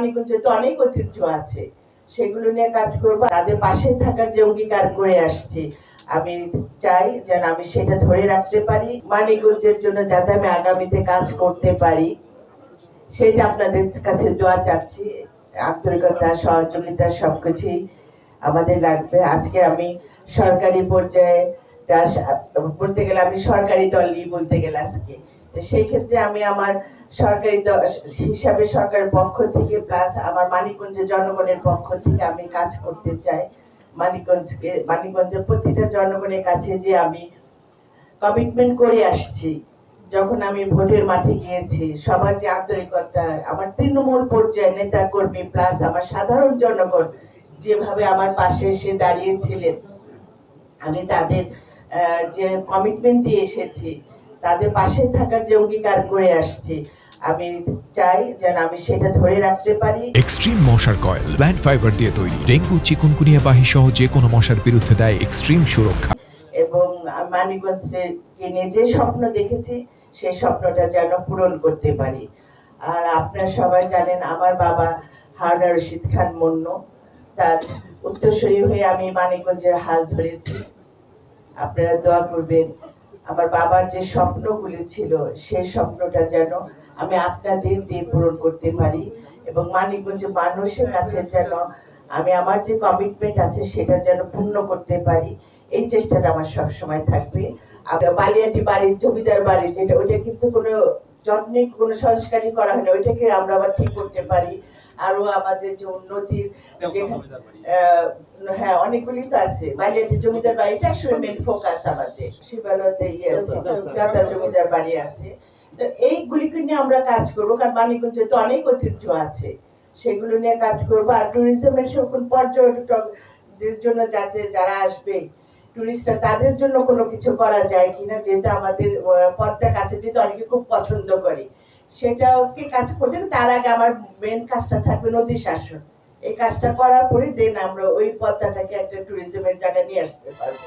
মানিকগঞ্জে তো অনেক ঐতিহ্য আছে, সেগুলো নিয়ে কাজ করব। তাদের পাশে থাকার যে অঙ্গীকার করে আসছি, আমি চাই যেন আমি সেটা ধরে রাখতে পারি। মানিকগঞ্জের জন্য যাতে আমি আগামীতে কাজ করতে পারি, সেটা আপনাদের কাছে দোয়া চাচ্ছি। আন্তরিকতা, সহযোগিতা সবকিছুই আমাদের লাগবে। আজকে আমি সরকারি পর্যায়ে বলতে গেলে আমি সরকারি দলই বলতে গেলে আজকে সেই ক্ষেত্রে আমি আমার সরকারি দল হিসাবে সরকারের পক্ষ থেকে প্লাস আমার মানিকগঞ্জের জনগণের পক্ষ থেকে আমি কাজ করতে চাই। মানিকগঞ্জের প্রতিটা জনগণের কাছে যে আমি কমিটমেন্ট করে আসছি, যখন আমি ভোটের মাঠে গিয়েছি, সবার যে আন্তরিকতা, আমার তৃণমূল পর্যায়ের নেতা কর্মী প্লাস আমার সাধারণ জনগণ যেভাবে আমার পাশে এসে দাঁড়িয়েছিলেন, আমি তাদের যে কমিটমেন্ট দিয়ে এসেছি, তাদের পাশে থাকার যে অঙ্গীকার করে আসছি, আমি চাই যেন আমি সেটা ধরে রাখতে পারি। এক্সট্রিম মশার কয়েল প্ল্যান্ট ফাইবার দিয়ে তৈরি, ডেঙ্গু, চিকুনগুনিয়া বাহি সহ যে কোনো মশার বিরুদ্ধে দেয় এক্সট্রিম সুরক্ষা। এবং মানিকগঞ্জে নিয়ে যে স্বপ্ন দেখেছি, সেই স্বপ্নটা যেন পূরণ করতে পারি। আর আপনারা সবাই জানেন আমার বাবা হারুন রশিদ খান মুন্নু, তার উত্তরসূরি হয়ে আমি মানিকগঞ্জের হাল ধরেছি। আপনারা দোয়া করবেন আমার বাবার যে স্বপ্নগুলি ছিল, সেই স্বপ্নটা যেন আমি আপনাদের দিয়ে পূরণ করতে পারি এবং মানিকগঞ্জের মানুষের কাছে যেন আমি আমার যে কমিটমেন্ট আছে সেটা যেন পূর্ণ করতে পারি। এই চেষ্টাটা আমার সবসময় থাকবে। আমরা বালিয়াটি বাড়ি, জমিদার বাড়ি, যেটা ওইটা কিন্তু কোনো যত্নে কোনো সংস্কারই করা হয় না, ওইটাকে আমরা আবার ঠিক করতে পারি। আরো আমাদের যে উন্নতির হ্যাঁ অনেকগুলি তো আছে। বালিয়াটি জমিদার বাড়িটা আসলে মেন ফোকাস আমাদের। শিবালয়তে আছে, জমিদার বাড়ি আছে। তো এইগুলিকে নিয়ে আমরা কাজ করবো, কারণ মানিকগঞ্জে তো অনেক ঐতিহ্য আছে, সেগুলো নিয়ে কাজ করবো। আর ট্যুরিজমের সকল পর্যটকদের জন্য যাতে যারা আসবে টুরিস্টরা, তাদের জন্য কোনো কিছু করা যায় কিনা, যেটা আমাদের পদ্মার কাছে যেটা অনেকে খুব পছন্দ করে, সেটাকে কাজ করতে। তার আগে আমার মেন কাজটা থাকবে নদী শাসন। এই কাজটা করার পরে দেন আমরা ওই পদ্মাটাকে একটা ট্যুরিজমের জায়গায় নিয়ে আসতে পারবো।